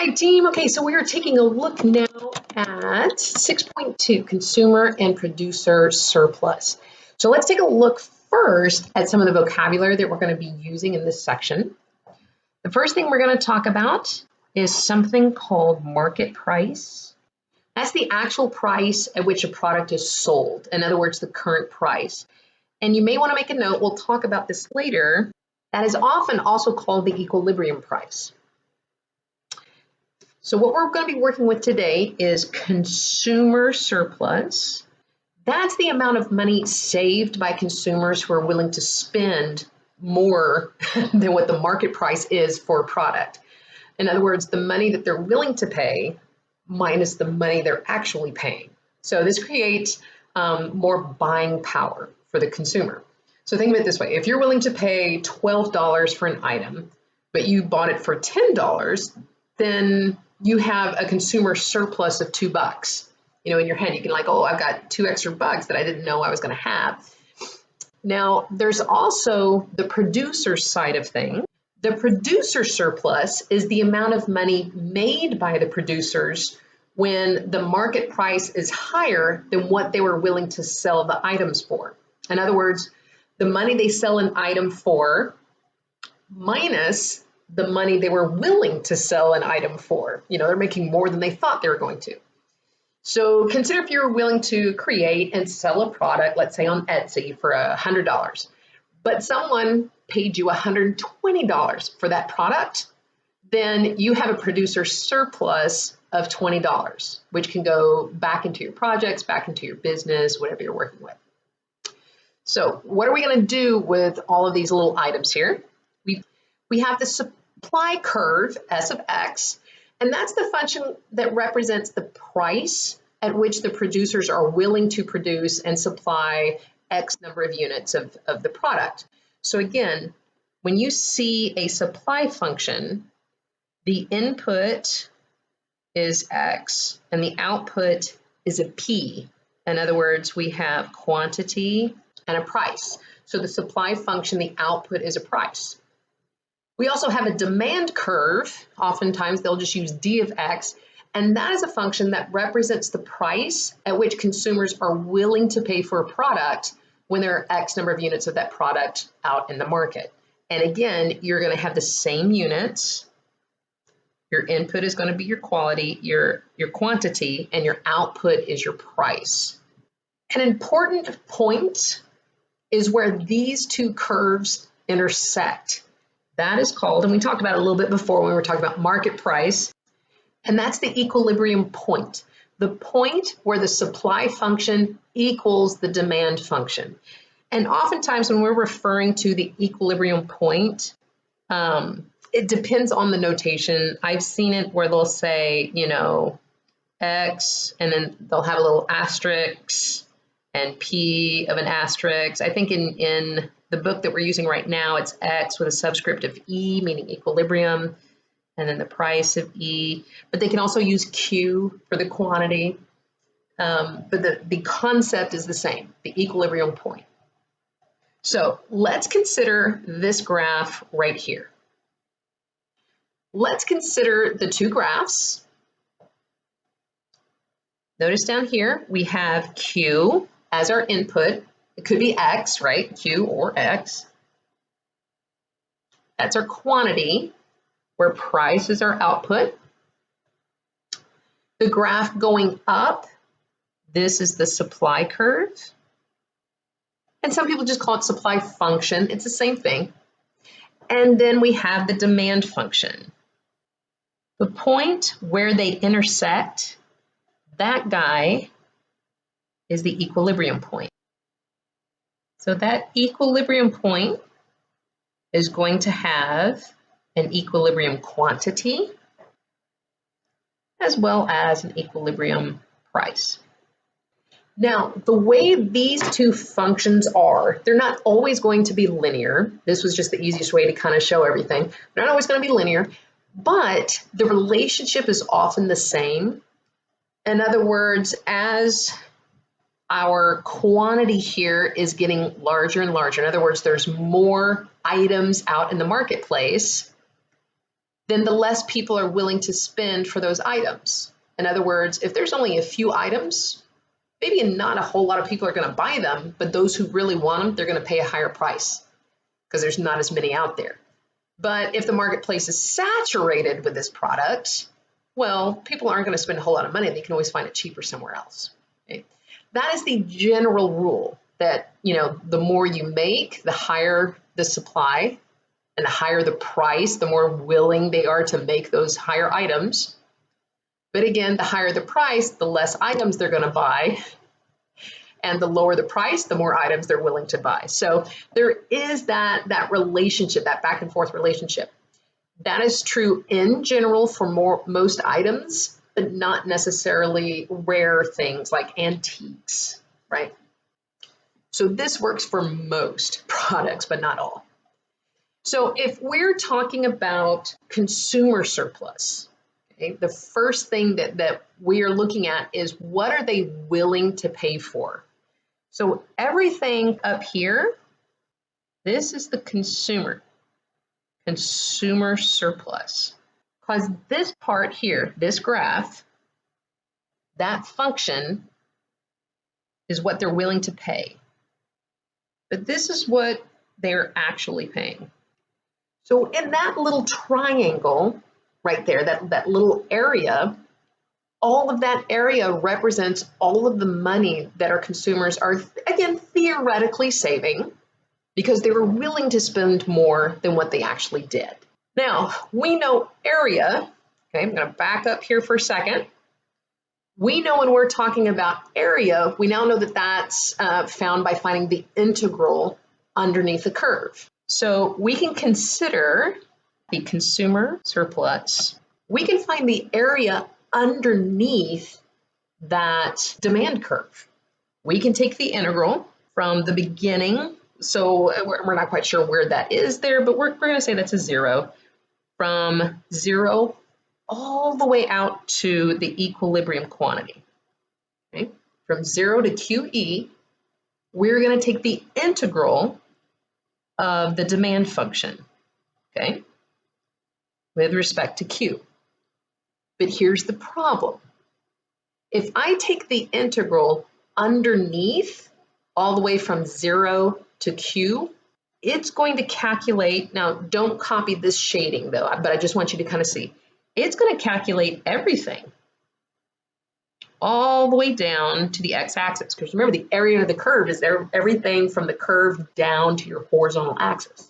Hi team. Okay, so we are taking a look now at 6.2, consumer and producer surplus. So let's take a look first at some of the vocabulary that we're going to be using in this section. The first thing we're going to talk about is something called market price. That's the actual price at which a product is sold. In other words, the current price. And you may want to make a note, we'll talk about this later. That is often also called the equilibrium price. So what we're going to be working with today is consumer surplus. That's the amount of money saved by consumers who are willing to spend more than what the market price is for a product. In other words, the money that they're willing to pay minus the money they're actually paying. So this creates more buying power for the consumer. So think of it this way. If you're willing to pay $12 for an item, but you bought it for $10, then you have a consumer surplus of $2. You know, in your head, you can like, oh, I've got $2 extra that I didn't know I was going to have. Now, there's also the producer side of things. The producer surplus is the amount of money made by the producers when the market price is higher than what they were willing to sell the items for. In other words, the money they sell an item for minus the money they were willing to sell an item for. You know, they're making more than they thought they were going to. So consider if you're willing to create and sell a product, let's say on Etsy for $100, but someone paid you $120 for that product, then you have a producer surplus of $20, which can go back into your projects, back into your business, whatever you're working with. So what are we going to do with all of these little items here? We have the supply curve, S of X, and that's the function that represents the price at which the producers are willing to produce and supply X number of units of the product. So again, when you see a supply function, the input is X and the output is a P. In other words, we have quantity and a price. So the supply function, the output is a price. We also have a demand curve. Oftentimes they'll just use D of X, and that is a function that represents the price at which consumers are willing to pay for a product when there are X number of units of that product out in the market. And again, you're going to have the same units. Your input is going to be your quality, your quantity, and your output is your price. An important point is where these two curves intersect. That is called, and we talked about it a little bit before when we were talking about market price, and that's the equilibrium point. The point where the supply function equals the demand function. And oftentimes when we're referring to the equilibrium point, it depends on the notation. I've seen it where they'll say, you know, X, and then they'll have a little asterisk and P of an asterisk. I think in the book that we're using right now, it's X with a subscript of E, meaning equilibrium, and then the price of E. But they can also use Q for the quantity. But the concept is the same, the equilibrium point. So let's consider this graph right here. Let's consider the two graphs. Notice down here, we have Q as our input. It could be X, right? Q or X. That's our quantity, where price is our output. The graph going up, this is the supply curve. And some people just call it supply function. It's the same thing. And then we have the demand function. The point where they intersect, that guy is the equilibrium point. So that equilibrium point is going to have an equilibrium quantity as well as an equilibrium price. Now, the way these two functions are, they're not always going to be linear. This was just the easiest way to kind of show everything. They're not always going to be linear, but the relationship is often the same. In other words, as our quantity here is getting larger and larger. In other words, there's more items out in the marketplace. then the less people are willing to spend for those items. In other words, if there's only a few items, maybe not a whole lot of people are going to buy them, but those who really want them, they're going to pay a higher price because there's not as many out there. But if the marketplace is saturated with this product, well, people aren't going to spend a whole lot of money. They can always find it cheaper somewhere else. Okay? That is the general rule that, the more you make, the higher the supply, and the higher the price, the more willing they are to make those higher items. But again, the higher the price, the less items they're going to buy. And the lower the price, the more items they're willing to buy. So there is that relationship, that back and forth relationship. That is true in general for most items, but not necessarily rare things like antiques, right? So this works for most products, but not all. So if we're talking about consumer surplus, okay, the first thing that we are looking at is what are they willing to pay for? So everything up here, this is the consumer surplus. Because this part here, this graph, that function is what they're willing to pay. But this is what they're actually paying. So in that little triangle right there, that little area, all of that area represents all of the money that our consumers are, again, theoretically saving because they were willing to spend more than what they actually did. Now, we know area, okay, I'm going to back up here for a second. We know when we're talking about area, we now know that that's found by finding the integral underneath the curve. So we can consider the consumer surplus. We can find the area underneath that demand curve. We can take the integral from the beginning. So we're not quite sure where that is there, but we're going to say that's a 0. From 0 all the way out to the equilibrium quantity. Okay? From 0 to QE, we're going to take the integral of the demand function, okay, with respect to Q. But here's the problem. If I take the integral underneath all the way from 0 to Q, it's going to calculate, now don't copy this shading though, but I just want you to kind of see. It's going to calculate everything all the way down to the x-axis. Because remember, the area of the curve is everything from the curve down to your horizontal axis.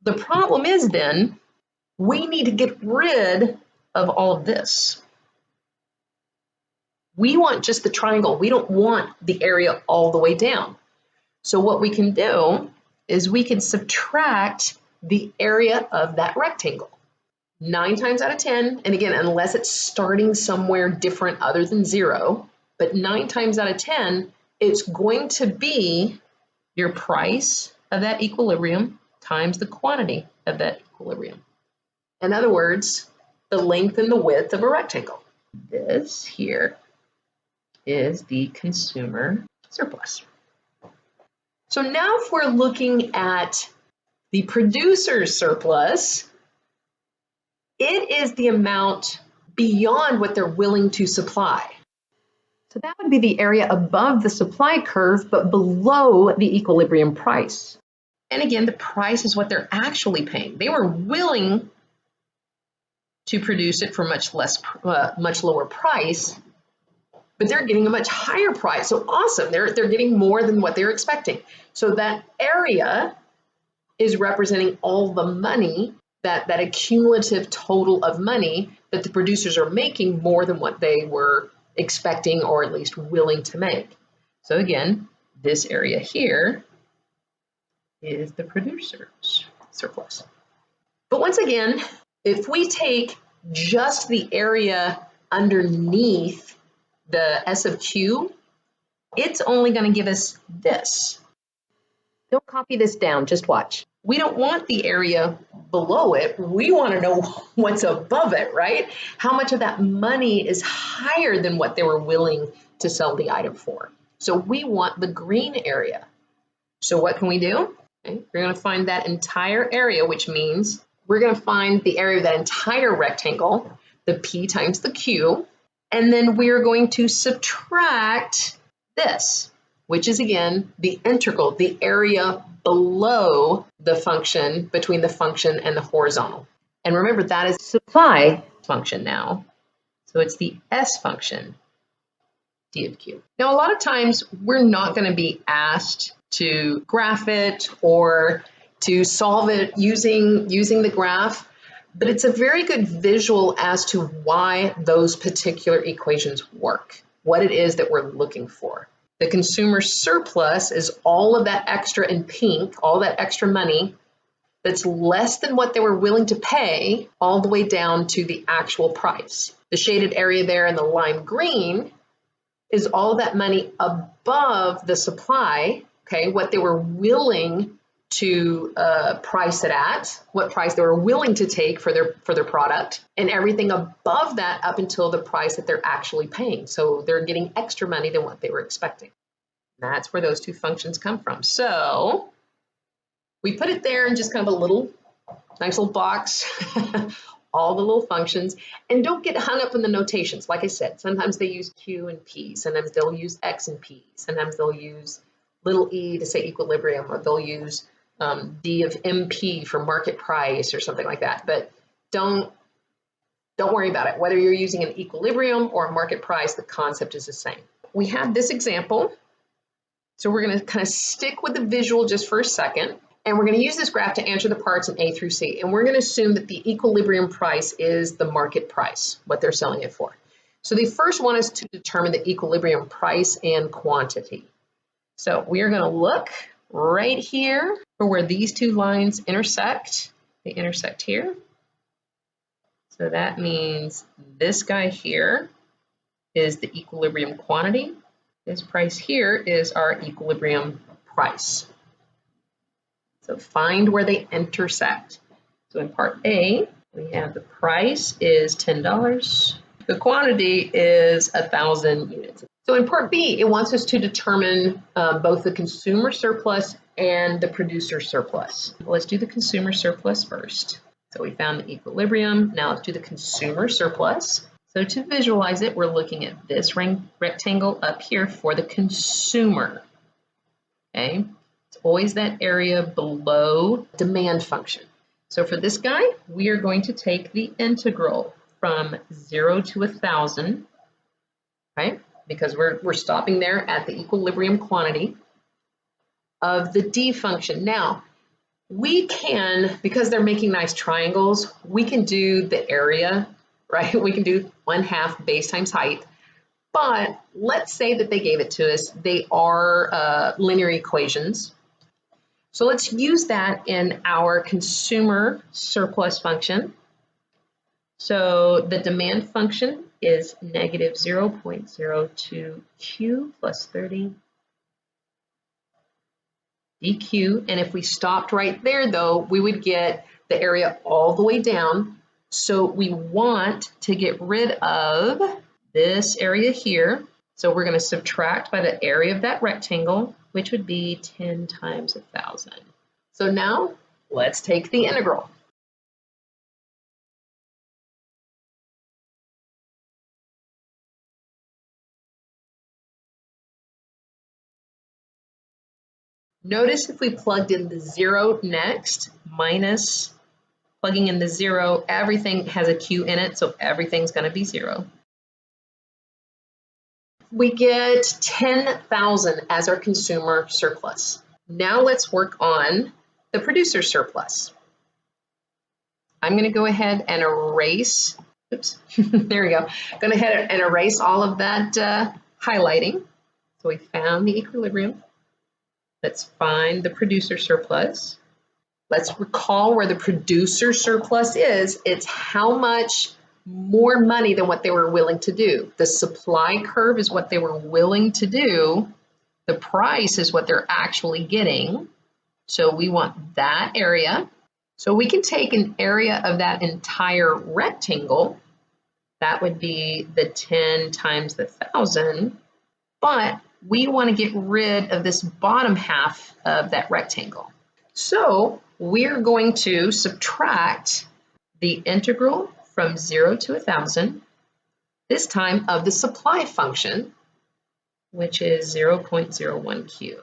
The problem is then, we need to get rid of all of this. We want just the triangle. We don't want the area all the way down. So what we can do is we can subtract the area of that rectangle. 9 times out of 10, and again, unless it's starting somewhere different other than 0, but 9 times out of 10, it's going to be your price of that equilibrium times the quantity of that equilibrium. In other words, the length and the width of a rectangle. This here is the consumer surplus. So now if we're looking at the producer's surplus, it is the amount beyond what they're willing to supply. So that would be the area above the supply curve, but below the equilibrium price. And again, the price is what they're actually paying. They were willing to produce it for much lower price, but they're getting a much higher price. So awesome, they're getting more than what they're expecting. So that area is representing all the money, that accumulative total of money that the producers are making more than what they were expecting or at least willing to make. So again, this area here is the producer's surplus. But once again, if we take just the area underneath the S of Q, it's only going to give us this. Don't copy this down, just watch. We don't want the area below it. We want to know what's above it, right? How much of that money is higher than what they were willing to sell the item for. So we want the green area. So what can we do? Okay, we're going to find that entire area, which means we're going to find the area of that entire rectangle, the P times the Q, and then we're going to subtract this, which is again the integral, the area below the function, between the function and the horizontal. And remember, that is supply function now. So it's the S function, D of Q. Now, a lot of times we're not going to be asked to graph it or to solve it using the graph, but it's a very good visual as to why those particular equations work, what it is that we're looking for. The consumer surplus is all of that extra in pink, all that extra money that's less than what they were willing to pay, all the way down to the actual price. The shaded area there in the lime green is all of that money above the supply, okay, what they were willing to price it at, what price they were willing to take for their product, and everything above that up until the price that they're actually paying. So they're getting extra money than what they were expecting. And that's where those two functions come from. So we put it there in just kind of a little, nice little box, all the little functions, and don't get hung up in the notations. Like I said, sometimes they use Q and P, sometimes they'll use X and P, sometimes they'll use little e to say equilibrium, or they'll use D of MP for market price or something like that. But don't worry about it. Whether you're using an equilibrium or a market price, the concept is the same. We have this example, so we're going to kind of stick with the visual just for a second, and we're going to use this graph to answer the parts in A through C, and we're going to assume that the equilibrium price is the market price, what they're selling it for. So they first want us to determine the equilibrium price and quantity. So we are going to look right here for where these two lines intersect. They intersect here. So that means this guy here is the equilibrium quantity. This price here is our equilibrium price. So find where they intersect. So in part A, we have the price is $10. The quantity is 1,000 units. So in part B, it wants us to determine both the consumer surplus and the producer surplus. Let's do the consumer surplus first. So we found the equilibrium. Now let's do the consumer surplus. So to visualize it, we're looking at this rectangle up here for the consumer. Okay, it's always that area below demand function. So for this guy, we are going to take the integral from 0 to 1,000, right? Because we're stopping there at the equilibrium quantity of the D function. Now, we can, because they're making nice triangles, we can do the area, right? We can do 1/2 base times height. But let's say that they gave it to us. They are linear equations. So let's use that in our consumer surplus function. So the demand function is negative 0.02 Q plus 30 dq. And if we stopped right there, though, we would get the area all the way down. So we want to get rid of this area here. So we're going to subtract by the area of that rectangle, which would be 10 times 1,000. So now let's take the integral. Notice if we plugged in the 0 next, minus plugging in the 0, everything has a Q in it, so everything's going to be 0. We get 10,000 as our consumer surplus. Now let's work on the producer surplus. I'm going to go ahead and erase, oops, there we go. Going ahead and erase all of that highlighting. So we found the equilibrium. Let's find the producer surplus. Let's recall where the producer surplus is. It's how much more money than what they were willing to do. The supply curve is what they were willing to do. The price is what they're actually getting. So we want that area. So we can take an area of that entire rectangle. That would be the 10 times the 1,000. But we want to get rid of this bottom half of that rectangle. So we're going to subtract the integral from 0 to 1,000, this time of the supply function, which is 0.01 Q.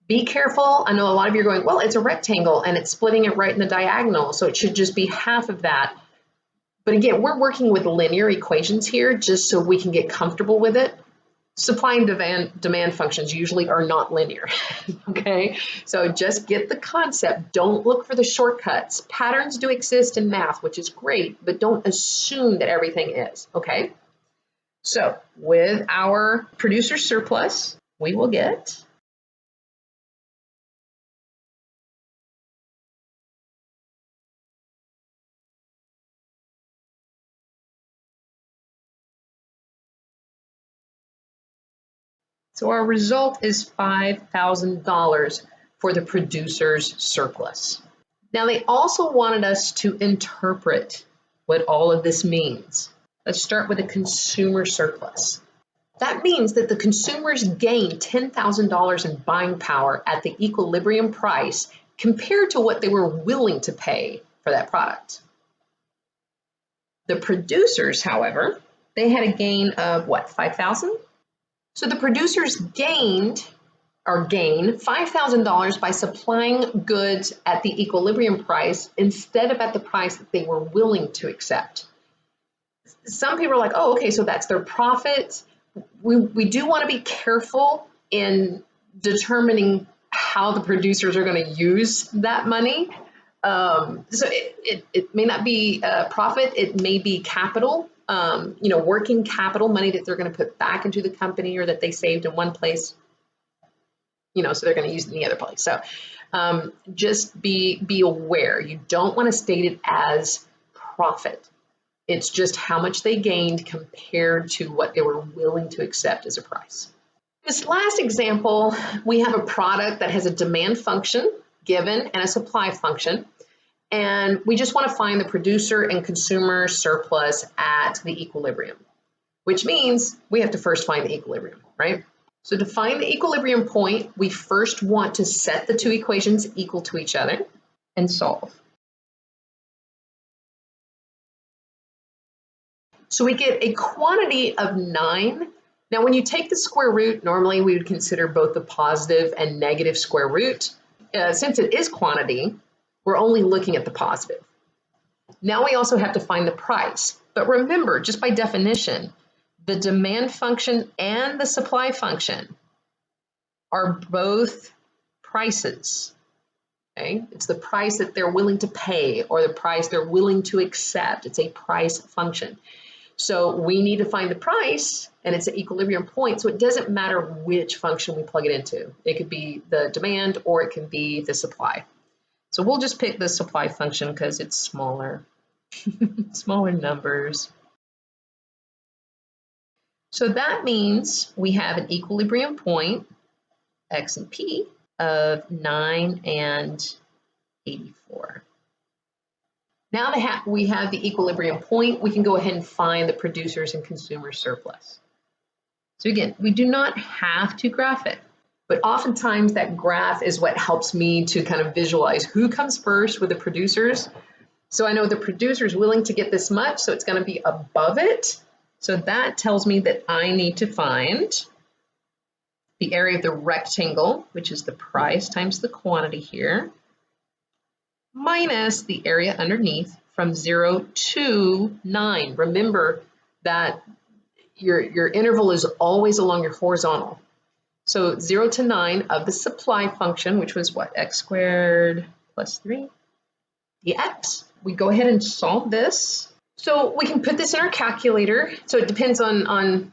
Be careful. I know a lot of you are going, well, it's a rectangle and it's splitting it right in the diagonal, so it should just be half of that. But again, we're working with linear equations here just so we can get comfortable with it. Supply and demand functions usually are not linear, okay? So just get the concept. Don't look for the shortcuts. Patterns do exist in math, which is great, but don't assume that everything is, okay? So with our producer surplus, we will get so our result is $5,000 for the producer's surplus. Now they also wanted us to interpret what all of this means. Let's start with a consumer surplus. That means that the consumers gained $10,000 in buying power at the equilibrium price compared to what they were willing to pay for that product. The producers, however, they had a gain of what, 5,000? So the producers gained $5,000 by supplying goods at the equilibrium price instead of at the price that they were willing to accept. Some people are like, oh, okay, so that's their profit. We do want to be careful in determining how the producers are going to use that money. So it may not be profit, it may be capital. Working capital, money that they're going to put back into the company or that they saved in one place, so they're going to use it in the other place. So just be aware. You don't want to state it as profit. It's just how much they gained compared to what they were willing to accept as a price. This last example, we have a product that has a demand function given and a supply function. And we just want to find the producer and consumer surplus at the equilibrium, which means we have to first find the equilibrium, right? So to find the equilibrium point, we first want to set the two equations equal to each other and solve. So we get a quantity of 9. Now, when you take the square root, normally we would consider both the positive and negative square root. Since it is quantity, we're only looking at the positive. Now we also have to find the price. But remember, just by definition, the demand function and the supply function are both prices. Okay? It's the price that they're willing to pay or the price they're willing to accept. It's a price function. So we need to find the price, and it's an equilibrium point, so it doesn't matter which function we plug it into. It could be the demand or it can be the supply. So we'll just pick the supply function because it's smaller, smaller numbers. So that means we have an equilibrium point, X and P, of 9 and 84. Now that we have the equilibrium point, we can go ahead and find the producers and consumer surplus. So again, we do not have to graph it, but oftentimes that graph is what helps me to kind of visualize who comes first with the producers. So I know the producer is willing to get this much, so it's going to be above it. So that tells me that I need to find the area of the rectangle, which is the price times the quantity here, minus the area underneath from 0 to 9. Remember that your interval is always along your horizontal. So 0 to 9 of the supply function, which was what, x squared plus 3 dx. We go ahead and solve this. So we can put this in our calculator. So it depends on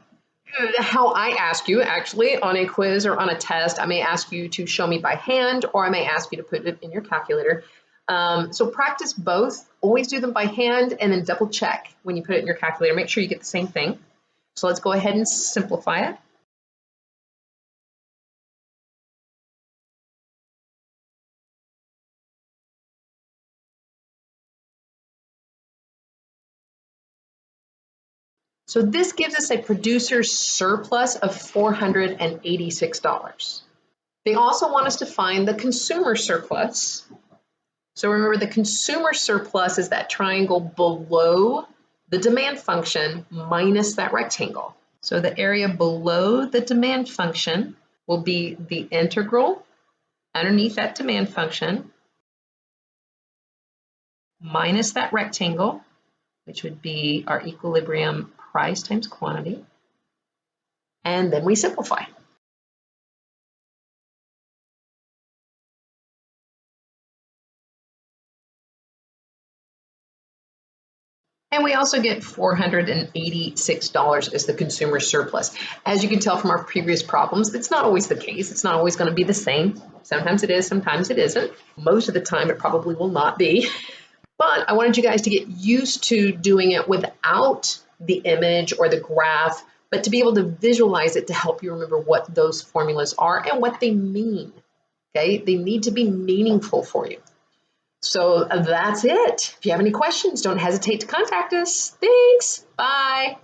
how I ask you, actually, on a quiz or on a test. I may ask you to show me by hand, or I may ask you to put it in your calculator. So practice both. Always do them by hand and then double check when you put it in your calculator. Make sure you get the same thing. So let's go ahead and simplify it. So this gives us a producer's surplus of $486. They also want us to find the consumer surplus. So remember, the consumer surplus is that triangle below the demand function minus that rectangle. So the area below the demand function will be the integral underneath that demand function minus that rectangle, which would be our equilibrium price times quantity. And then we simplify. And we also get $486 as the consumer surplus. As you can tell from our previous problems, that's not always the case. It's not always going to be the same. Sometimes it is, sometimes it isn't. Most of the time, it probably will not be. But I wanted you guys to get used to doing it without the image or the graph, but to be able to visualize it to help you remember what those formulas are and what they mean. Okay, they need to be meaningful for you. So that's it. If you have any questions, don't hesitate to contact us. Thanks. Bye.